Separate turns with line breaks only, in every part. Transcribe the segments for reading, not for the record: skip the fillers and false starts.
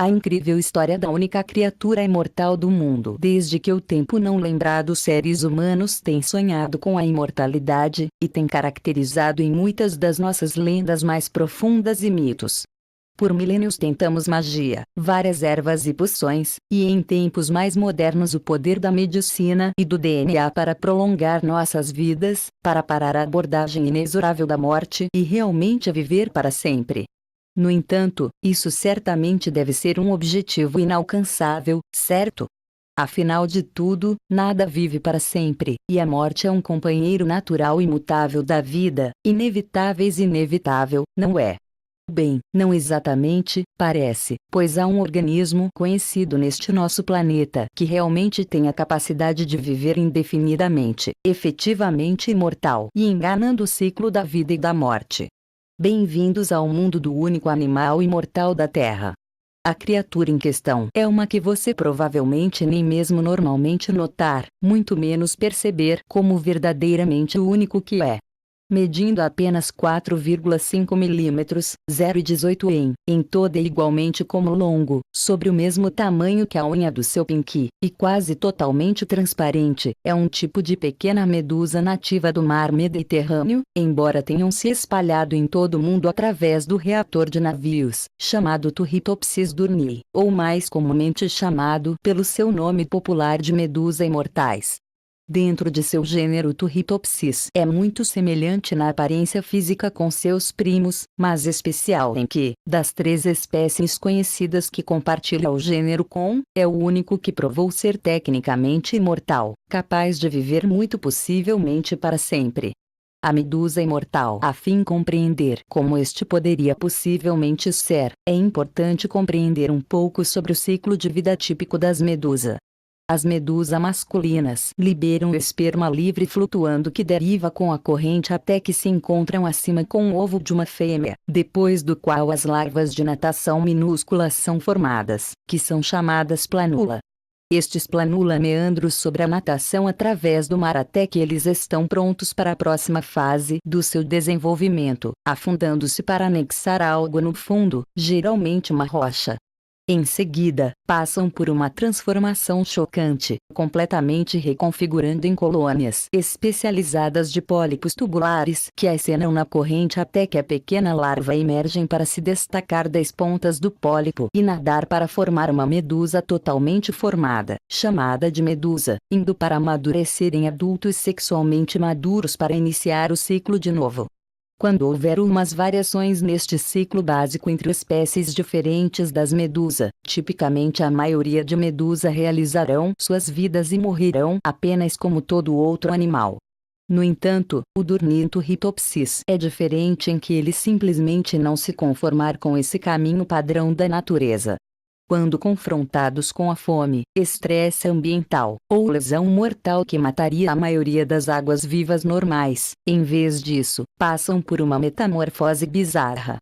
A incrível história da única criatura imortal do mundo. Desde que o tempo não lembrado, os seres humanos têm sonhado com a imortalidade, e têm caracterizado em muitas das nossas lendas mais profundas e mitos. Por milênios tentamos magia, várias ervas e poções, e em tempos mais modernos o poder da medicina e do DNA para prolongar nossas vidas, para parar a abordagem inexorável da morte e realmente viver para sempre. No entanto, isso certamente deve ser um objetivo inalcançável, certo? Afinal de tudo, nada vive para sempre, e a morte é um companheiro natural imutável da vida, inevitáveis e inevitável, não é? Bem, não exatamente, parece, pois há um organismo conhecido neste nosso planeta que realmente tem a capacidade de viver indefinidamente, efetivamente imortal e enganando o ciclo da vida e da morte. Bem-vindos ao mundo do único animal imortal da Terra. A criatura em questão é uma que você provavelmente nem mesmo normalmente notar, muito menos perceber como verdadeiramente o único que é. Medindo apenas 4,5 milímetros, 0,18 em toda e igualmente como longo, sobre o mesmo tamanho que a unha do seu pinky, e quase totalmente transparente, é um tipo de pequena medusa nativa do mar Mediterrâneo, embora tenham se espalhado em todo o mundo através do reator de navios, chamado Turritopsis durni, ou mais comumente chamado pelo seu nome popular de medusa imortais. Dentro de seu gênero Turritopsis é muito semelhante na aparência física com seus primos, mas especial em que, das 3 espécies conhecidas que compartilha o gênero com, é o único que provou ser tecnicamente imortal, capaz de viver muito possivelmente para sempre. A medusa imortal. A fim de compreender como este poderia possivelmente ser, é importante compreender um pouco sobre o ciclo de vida típico das medusas. As medusas masculinas liberam o esperma livre flutuando que deriva com a corrente até que se encontram acima com o ovo de uma fêmea, depois do qual as larvas de natação minúsculas são formadas, que são chamadas planula. Estes planula meandram sobre a natação através do mar até que eles estão prontos para a próxima fase do seu desenvolvimento, afundando-se para anexar algo no fundo, geralmente uma rocha. Em seguida, passam por uma transformação chocante, completamente reconfigurando em colônias especializadas de pólipos tubulares que acenam na corrente até que a pequena larva emergem para se destacar das pontas do pólipo e nadar para formar uma medusa totalmente formada, chamada de medusa, indo para amadurecer em adultos sexualmente maduros para iniciar o ciclo de novo. Quando houver umas variações neste ciclo básico entre espécies diferentes das medusas, tipicamente a maioria de medusas realizarão suas vidas e morrerão apenas como todo outro animal. No entanto, o Turritopsis é diferente em que ele simplesmente não se conformar com esse caminho padrão da natureza. Quando confrontados com a fome, estresse ambiental, ou lesão mortal que mataria a maioria das águas-vivas normais, em vez disso, passam por uma metamorfose bizarra.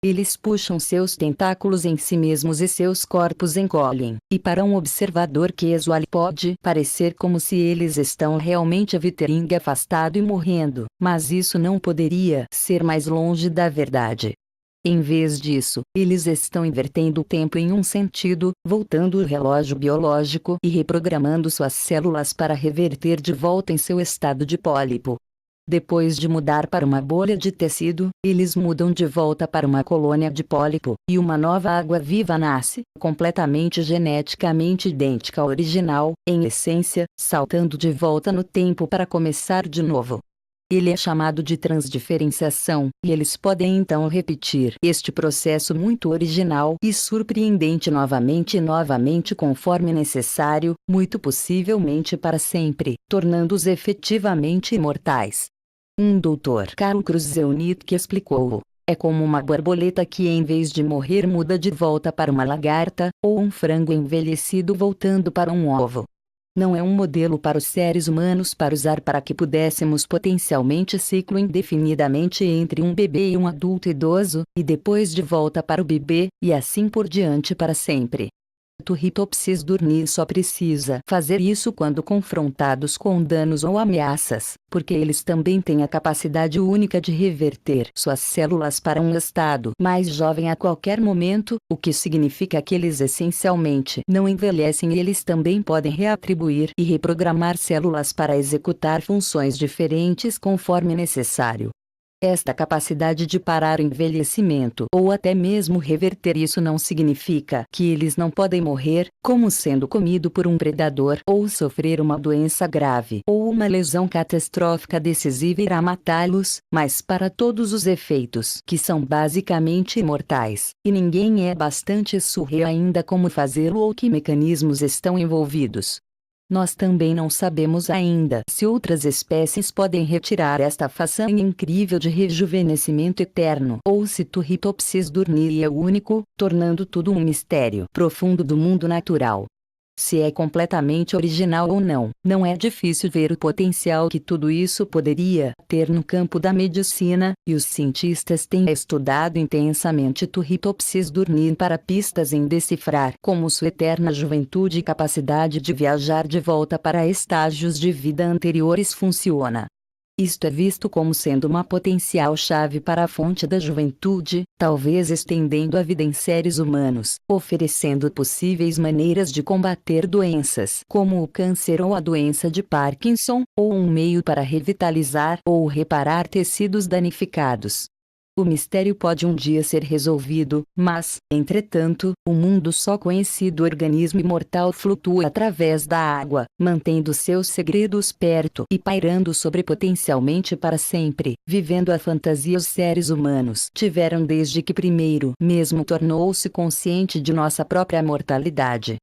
Eles puxam seus tentáculos em si mesmos e seus corpos encolhem, e para um observador casual pode parecer como se eles estão realmente vitringue afastado e morrendo, mas isso não poderia ser mais longe da verdade. Em vez disso, eles estão invertendo o tempo em um sentido, voltando o relógio biológico e reprogramando suas células para reverter de volta em seu estado de pólipo. Depois de mudar para uma bolha de tecido, eles mudam de volta para uma colônia de pólipo, e uma nova água-viva nasce, completamente geneticamente idêntica à original, em essência, saltando de volta no tempo para começar de novo. Ele é chamado de transdiferenciação, e eles podem então repetir este processo muito original e surpreendente novamente e novamente conforme necessário, muito possivelmente para sempre, tornando-os efetivamente imortais. Um doutor Carl Kruszelnicki explicou-o. É como uma borboleta que em vez de morrer muda de volta para uma lagarta, ou um frango envelhecido voltando para um ovo. Não é um modelo para os seres humanos para usar para que pudéssemos potencialmente ciclo indefinidamente entre um bebê e um adulto idoso, e depois de volta para o bebê, e assim por diante para sempre. Turritopsis dornir só precisa fazer isso quando confrontados com danos ou ameaças, porque eles também têm a capacidade única de reverter suas células para um estado mais jovem a qualquer momento, o que significa que eles essencialmente não envelhecem e eles também podem reatribuir e reprogramar células para executar funções diferentes conforme necessário. Esta capacidade de parar o envelhecimento ou até mesmo reverter isso não significa que eles não podem morrer, como sendo comido por um predador ou sofrer uma doença grave ou uma lesão catastrófica decisiva irá matá-los, mas para todos os efeitos que são basicamente imortais, e ninguém é bastante surreal ainda como fazê-lo ou que mecanismos estão envolvidos. Nós também não sabemos ainda se outras espécies podem retirar esta façanha incrível de rejuvenescimento eterno ou se Turritopsis dornir é o único, tornando tudo um mistério profundo do mundo natural. Se é completamente original ou não, não é difícil ver o potencial que tudo isso poderia ter no campo da medicina, e os cientistas têm estudado intensamente Turritopsis dornir para pistas em decifrar como sua eterna juventude e capacidade de viajar de volta para estágios de vida anteriores funciona. Isto é visto como sendo uma potencial chave para a fonte da juventude, talvez estendendo a vida em seres humanos, oferecendo possíveis maneiras de combater doenças como o câncer ou a doença de Parkinson, ou um meio para revitalizar ou reparar tecidos danificados. O mistério pode um dia ser resolvido, mas, entretanto, o mundo só conhecido organismo imortal flutua através da água, mantendo seus segredos perto e pairando sobre potencialmente para sempre, vivendo a fantasia os seres humanos tiveram desde que primeiro mesmo tornou-se consciente de nossa própria mortalidade.